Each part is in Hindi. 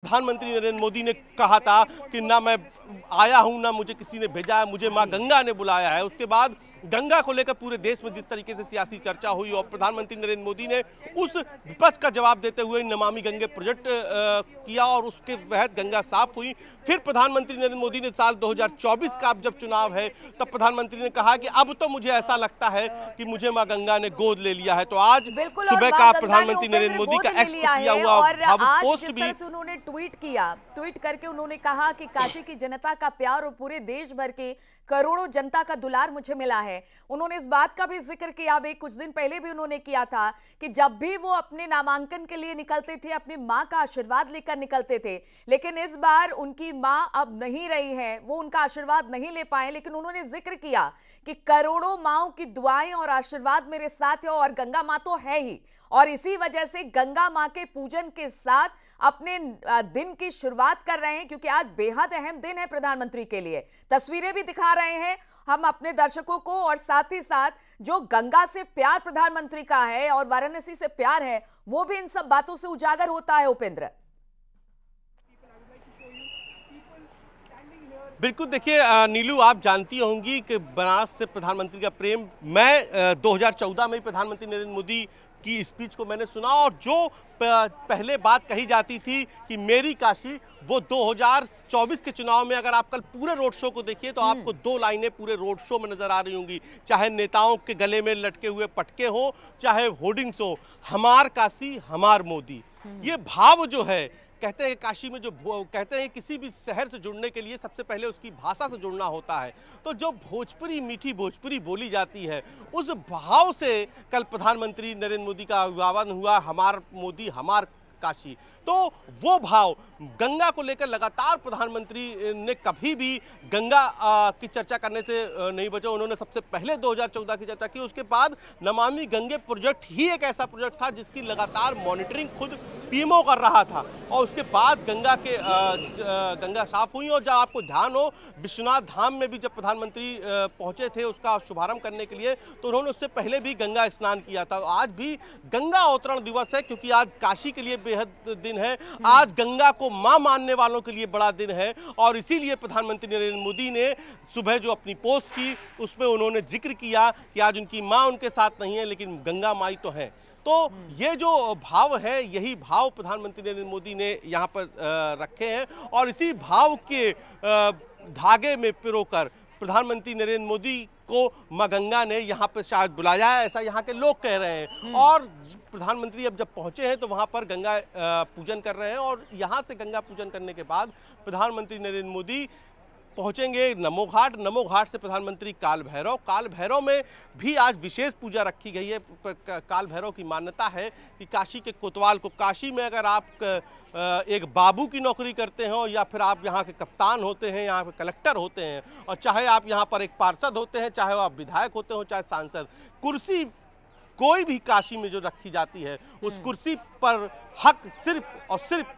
प्रधानमंत्री नरेंद्र मोदी ने कहा था कि ना मैं आया हूं ना मुझे किसी ने भेजा है, मुझे मां गंगा ने बुलाया है। उसके बाद गंगा को लेकर पूरे देश में जिस तरीके से सियासी चर्चा हुई और प्रधानमंत्री नरेंद्र मोदी ने उस विपक्ष का जवाब देते हुए नमामि गंगे प्रोजेक्ट किया और उसके तहत गंगा साफ हुई। फिर प्रधानमंत्री नरेंद्र मोदी ने साल 2024 का अब जब चुनाव है तब प्रधानमंत्री ने कहा कि अब तो मुझे ऐसा लगता है कि मुझे मां गंगा ने गोद ले लिया है। तो आज सुबह का प्रधानमंत्री नरेंद्र मोदी का एक्स किया हुआ भावुक पोस्ट भी उन्होंने ट्वीट करके उन्होंने कहा कि काशी की जनता का प्यार और पूरे देश भर के करोड़ों जनता का दुलार मुझे मिला है। उन्होंने इस बात का भी जिक्र किया, अभी कुछ दिन पहले भी उन्होंने किया था कि जब भी वो अपने नामांकन के लिए निकलते थे अपनी मां का आशीर्वाद लेकर निकलते थे, लेकिन इस बार उनकी मां अब नहीं रही है, वो उनका आशीर्वाद नहीं ले पाए। लेकिन उन्होंने जिक्र किया कि करोड़ों मांओं की दुआएं और आशीर्वाद मेरे साथ है और गंगा मां तो है ही, और इसी वजह से गंगा मां के पूजन के साथ अपने दिन की शुरुआत कर रहे हैं, क्योंकि आज बेहद अहम दिन है प्रधानमंत्री के लिए। तस्वीरें भी दिखा रहे हैं हम अपने दर्शकों को, और साथ ही साथ जो गंगा से प्यार प्रधानमंत्री का है और वाराणसी से प्यार है वो भी इन सब बातों से उजागर होता है। उपेंद्र, बिल्कुल देखिए नीलू, आप जानती होंगी कि बनारस से प्रधानमंत्री का प्रेम, मैं 2014 में प्रधानमंत्री नरेंद्र मोदी की स्पीच को मैंने सुना और जो पहले बात कही जाती थी कि मेरी काशी, वो 2024 के चुनाव में अगर आप कल पूरे रोड शो को देखिए तो आपको दो लाइनें पूरे रोड शो में नजर आ रही होंगी, चाहे नेताओं के गले में लटके हुए पटके हो, चाहे होर्डिंग्स हो, हमार काशी हमार मोदी। ये भाव जो है, कहते हैं काशी में जो कहते हैं किसी भी शहर से जुड़ने के लिए सबसे पहले उसकी भाषा से जुड़ना होता है, तो जो भोजपुरी मीठी भोजपुरी बोली जाती है उस भाव से कल प्रधानमंत्री नरेंद्र मोदी का अभिवादन हुआ, हमार मोदी हमार काशी। तो वो भाव गंगा को लेकर लगातार प्रधानमंत्री ने कभी भी गंगा की चर्चा करने से नहीं बचे। उन्होंने सबसे पहले 2014 की चर्चा की, उसके बाद नमामि गंगे प्रोजेक्ट ही एक ऐसा प्रोजेक्ट था जिसकी लगातार मॉनिटरिंग खुद पीएमओ कर रहा था, और उसके बाद गंगा साफ हुई। और जब आपको ध्यान हो, विश्वनाथ धाम में भी जब प्रधानमंत्री पहुंचे थे उसका शुभारंभ करने के लिए, तो उन्होंने उससे पहले भी गंगा स्नान किया था। आज भी गंगा अवतरण दिवस है, क्योंकि आज काशी के लिए बेहद दिन है, आज गंगा को मां मानने वालों के लिए बड़ा दिन है। और इसीलिए प्रधानमंत्री नरेंद्र मोदी ने सुबह जो अपनी पोस्ट की उसमें उन्होंने जिक्र किया कि आज उनकी मां उनके साथ नहीं है लेकिन गंगा माई तो है। तो ये जो भाव है, यही भाव प्रधानमंत्री नरेंद्र मोदी ने यहाँ पर रखे हैं, और इसी भाव के धागे में पिरोकर प्रधानमंत्री नरेंद्र मोदी को मां गंगा ने यहाँ पर शायद बुलाया है, ऐसा यहाँ के लोग कह रहे हैं। और प्रधानमंत्री अब जब पहुंचे हैं तो वहां पर गंगा पूजन कर रहे हैं, और यहाँ से गंगा पूजन करने के बाद प्रधानमंत्री नरेंद्र मोदी पहुंचेंगे नमो घाट। नमो घाट से प्रधानमंत्री काल भैरव में भी आज विशेष पूजा रखी गई है। काल भैरव की मान्यता है कि काशी के कोतवाल को, काशी में अगर आप एक बाबू की नौकरी करते हो या फिर आप यहाँ के कप्तान होते हैं, यहाँ पे कलेक्टर होते हैं, और चाहे आप यहाँ पर एक पार्षद होते हैं, चाहे आप विधायक होते हो, चाहे सांसद, कुर्सी कोई भी काशी में जो रखी जाती है उस कुर्सी पर हक सिर्फ और सिर्फ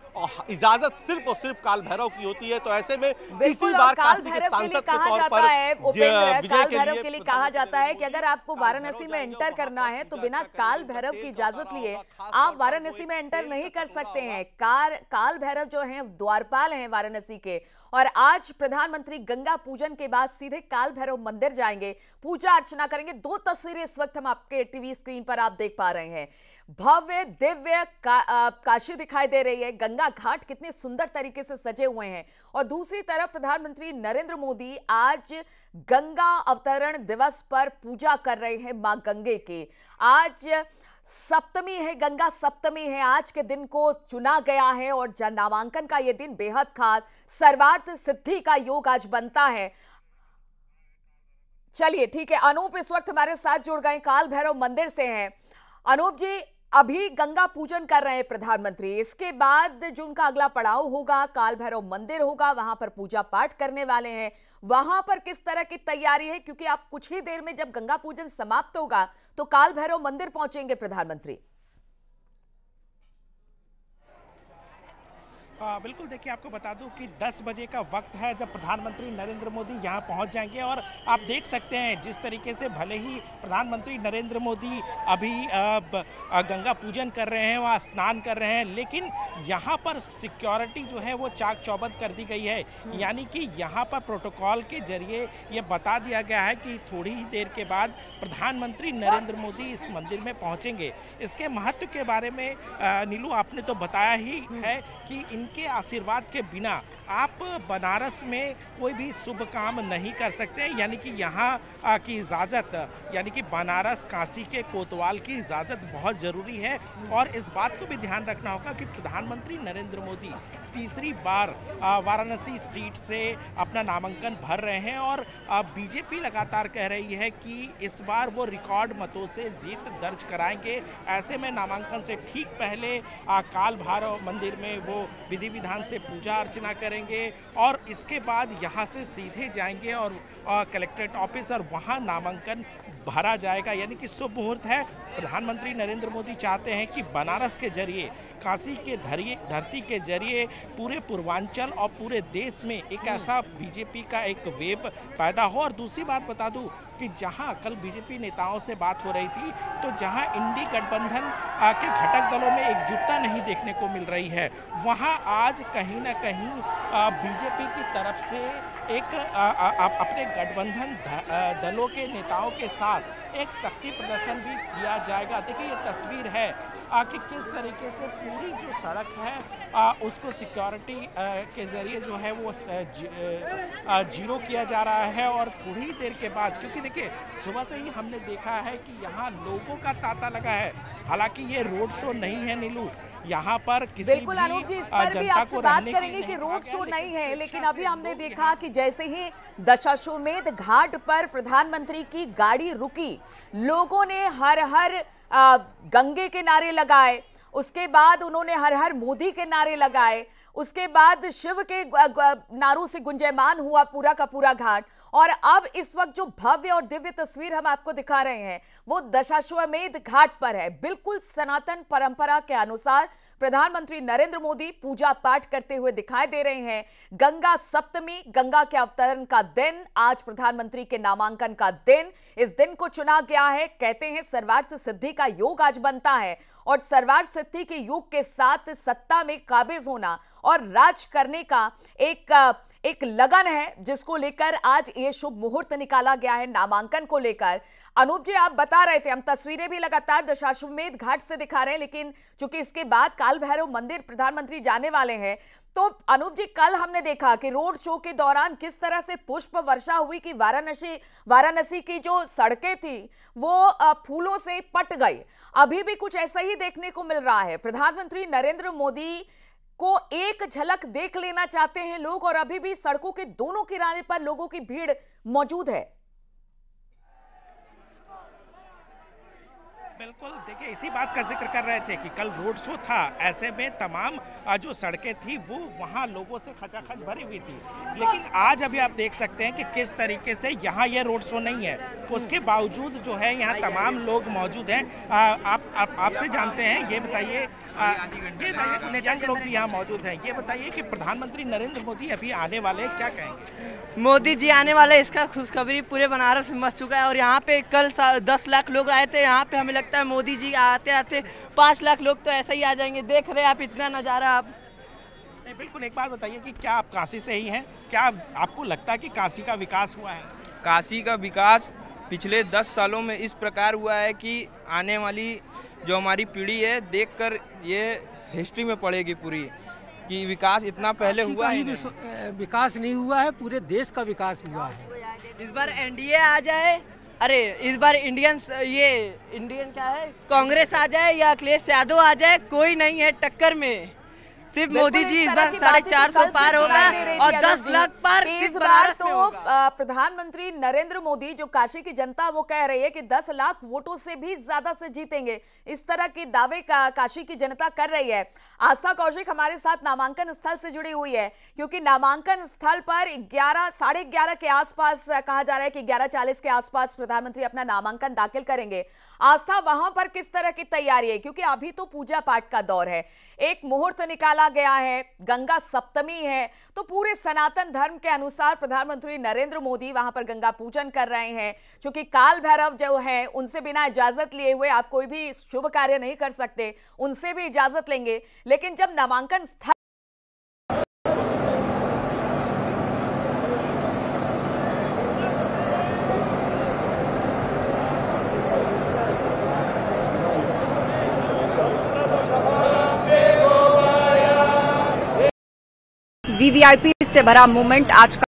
इजाजत सिर्फ और सिर्फ काल भैरव की होती है। तो ऐसे में इसी बार काल भैरव के लिए कहा जाता है, काल भैरव के लिए कहा जाता है कि अगर आपको वाराणसी में एंटर करना है तो बिना काल भैरव की इजाजत लिए आप वाराणसी में एंटर नहीं कर सकते हैं। काल भैरव जो हैं द्वारपाल हैं वाराणसी के, और आज प्रधानमंत्री गंगा पूजन के बाद सीधे काल भैरव मंदिर जाएंगे, पूजा अर्चना करेंगे। दो तस्वीरें इस वक्त हम आपके टीवी स्क्रीन पर आप देख पा रहे हैं। भव्य दिव्य काशी दिखाई दे रही है, गंगा घाट कितने सुंदर तरीके से सजे हुए हैं, और दूसरी तरफ प्रधानमंत्री नरेंद्र मोदी आज गंगा अवतरण दिवस पर पूजा कर रहे हैं मां गंगे की। आज सप्तमी है, गंगा सप्तमी है, आज के दिन को चुना गया है और जन नामांकन का यह दिन बेहद खास, सर्वार्थ सिद्धि का योग आज बनता है। चलिए ठीक है, अनूप इस वक्त हमारे साथ जुड़ गए, काल भैरव मंदिर से हैं। अनूप जी, अभी गंगा पूजन कर रहे हैं प्रधानमंत्री, इसके बाद जो उनका अगला पड़ाव होगा काल भैरव मंदिर होगा, वहां पर पूजा पाठ करने वाले हैं, वहां पर किस तरह की तैयारी है? क्योंकि आप कुछ ही देर में जब गंगा पूजन समाप्त होगा तो काल भैरव मंदिर पहुंचेंगे प्रधानमंत्री। बिल्कुल, देखिए आपको बता दूं कि 10 बजे का वक्त है जब प्रधानमंत्री नरेंद्र मोदी यहां पहुंच जाएंगे और आप देख सकते हैं जिस तरीके से भले ही प्रधानमंत्री नरेंद्र मोदी अभी गंगा पूजन कर रहे हैं, वहां स्नान कर रहे हैं, लेकिन यहां पर सिक्योरिटी जो है वो चाक चौबंद कर दी गई है। यानी कि यहां पर प्रोटोकॉल के जरिए ये बता दिया गया है कि थोड़ी ही देर के बाद प्रधानमंत्री नरेंद्र मोदी इस मंदिर में पहुंचेंगे। इसके महत्व के बारे में नीलू आपने तो बताया ही है कि इनके आशीर्वाद के बिना आप बनारस में कोई भी शुभ काम नहीं कर सकते। यानी कि यहाँ की इजाज़त, यानी कि बनारस काशी के कोतवाल की इजाज़त बहुत ज़रूरी है। और इस बात को भी ध्यान रखना होगा कि प्रधानमंत्री नरेंद्र मोदी तीसरी बार वाराणसी सीट से अपना नामांकन भर रहे हैं और बीजेपी लगातार कह रही है कि इस बार वो रिकॉर्ड मतों से जीत दर्ज कराएंगे। ऐसे में नामांकन से ठीक पहले काल भैरव मंदिर में वो विधि विधान से पूजा अर्चना करेंगे और इसके बाद यहाँ से सीधे जाएंगे और कलेक्ट्रेट ऑफिस और वहाँ नामांकन भरा जाएगा। यानी कि शुभ मुहूर्त है। प्रधानमंत्री नरेंद्र मोदी चाहते हैं कि बनारस के जरिए, काशी के धरती के जरिए पूरे पूर्वांचल और पूरे देश में एक ऐसा बीजेपी का एक वेब पैदा हो। और दूसरी बात बता दूं कि जहां कल बीजेपी नेताओं से बात हो रही थी, तो जहां इंडी गठबंधन के घटक दलों में एकजुटता नहीं देखने को मिल रही है, वहां आज कहीं ना कहीं बीजेपी की तरफ से एक अपने गठबंधन दलों के नेताओं के साथ एक शक्ति प्रदर्शन भी किया जाएगा। देखिए ये तस्वीर है कि किस तरीके से पूरी जो सड़क है उसको सिक्योरिटी के ज़रिए जो है वो जीरो किया जा रहा है। और थोड़ी ही देर के बाद, क्योंकि देखिए सुबह से ही हमने देखा है कि यहाँ लोगों का तांता लगा है। हालांकि ये रोड शो नहीं है नीलू, यहाँ पर किसी बिल्कुल अनूप जी, इस पर भी आपसे बात करेंगे कि रोड शो नहीं है, लेकिन अभी हमने देखा कि जैसे ही दशाश्वमेध घाट पर प्रधानमंत्री की गाड़ी रुकी, लोगों ने हर हर गंगे के नारे लगाए, उसके बाद उन्होंने हर हर मोदी के नारे लगाए, उसके बाद शिव के नारों से गुंजयमान हुआ पूरा का पूरा घाट। और अब इस वक्त जो भव्य और दिव्य तस्वीर हम आपको दिखा रहे हैं वो दशाश्वमेध घाट पर है। बिल्कुल सनातन परंपरा के अनुसार प्रधानमंत्री नरेंद्र मोदी पूजा पाठ करते हुए दिखाई दे रहे हैं। गंगा सप्तमी, गंगा के अवतरण का दिन, आज प्रधानमंत्री के नामांकन का दिन, इस दिन को चुना गया है। कहते हैं सर्वार्थ सिद्धि का योग आज बनता है और सर्वार्थ सिद्धि के योग के साथ सत्ता में काबिज होना और राज करने का एक लगन है, जिसको लेकर आज ये शुभ मुहूर्त निकाला गया है नामांकन को लेकर। अनूप जी, आप बता रहे थे, हम तस्वीरें भी लगातार दशाश्वमेध घाट से दिखा रहे हैं, लेकिन चूंकि इसके बाद काल भैरव मंदिर प्रधानमंत्री जाने वाले हैं, तो अनूप जी कल हमने देखा कि रोड शो के दौरान किस तरह से पुष्प वर्षा हुई कि वाराणसी की जो सड़कें थी वो फूलों से पट गई। अभी भी कुछ ऐसा ही देखने को मिल रहा है। प्रधानमंत्री नरेंद्र मोदी को एक झलक देख लेना चाहते हैं लोग और अभी भी सड़कों के दोनों किनारे पर लोगों की भीड़ मौजूद है। बिल्कुल, देखिए इसी बात का जिक्र कर रहे थे कि कल रोड शो था, ऐसे में तमाम जो सड़कें थी वो वहाँ लोगों से खचाखच भरी हुई थी। लेकिन आज अभी आप देख सकते हैं कि किस तरीके से यहाँ ये रोड शो नहीं है, उसके बावजूद जो है यहाँ तमाम लोग मौजूद हैं। आपसे जानते हैं, ये बताइए नेतांग लोग भी यहाँ मौजूद हैं, ये बताइए कि प्रधानमंत्री नरेंद्र मोदी अभी आने वाले, क्या कहेंगे? मोदी जी आने वाले, इसका खुशखबरी पूरे बनारस में मच चुका है। और यहाँ पे कल 10 लाख लोग आए थे, यहाँ पे हमें लगता है मोदी जी आते आते 5 लाख लोग तो ऐसे ही आ जाएंगे। देख रहे हैं आप इतना नज़ारा। आप नहीं, बिल्कुल एक बात बताइए कि क्या आप काशी से ही हैं? क्या आपको लगता है कि काशी का विकास हुआ है? काशी का विकास पिछले 10 सालों में इस प्रकार हुआ है कि आने वाली जो हमारी पीढ़ी है देखकर ये हिस्ट्री में पड़ेगी पूरी कि विकास इतना पहले हुआ है। विकास नहीं हुआ है, पूरे देश का विकास हुआ है। इस बार एनडीए आ जाए, अरे इस बार इंडियन क्या है, कांग्रेस आ जाए या अखिलेश यादव आ जाए, कोई नहीं है टक्कर में। सिर्फ मोदी जी इस बार 450 पार होगा और 10 लाख पार इस बार तो प्रधानमंत्री नरेंद्र मोदी, जो काशी की जनता वो कह रही है कि 10 लाख वोटों से भी ज्यादा से जीतेंगे, इस तरह के दावे का काशी की जनता कर रही है। आस्था कौशिक हमारे साथ नामांकन स्थल से जुड़ी हुई है, क्योंकि नामांकन स्थल पर 11:30 के आसपास कहा जा रहा है कि 11:40 के आसपास प्रधानमंत्री अपना नामांकन दाखिल करेंगे। आस्था, वहां पर किस तरह की तैयारी है, क्योंकि अभी तो पूजा पाठ का दौर है, एक मुहूर्त निकाला चला गया है, गंगा सप्तमी है, तो पूरे सनातन धर्म के अनुसार प्रधानमंत्री नरेंद्र मोदी वहां पर गंगा पूजन कर रहे हैं। क्योंकि काल भैरव जो है उनसे बिना इजाजत लिए हुए आप कोई भी शुभ कार्य नहीं कर सकते, उनसे भी इजाजत लेंगे। लेकिन जब नामांकन स्थल वीवीआईपी से भरा मोमेंट आज का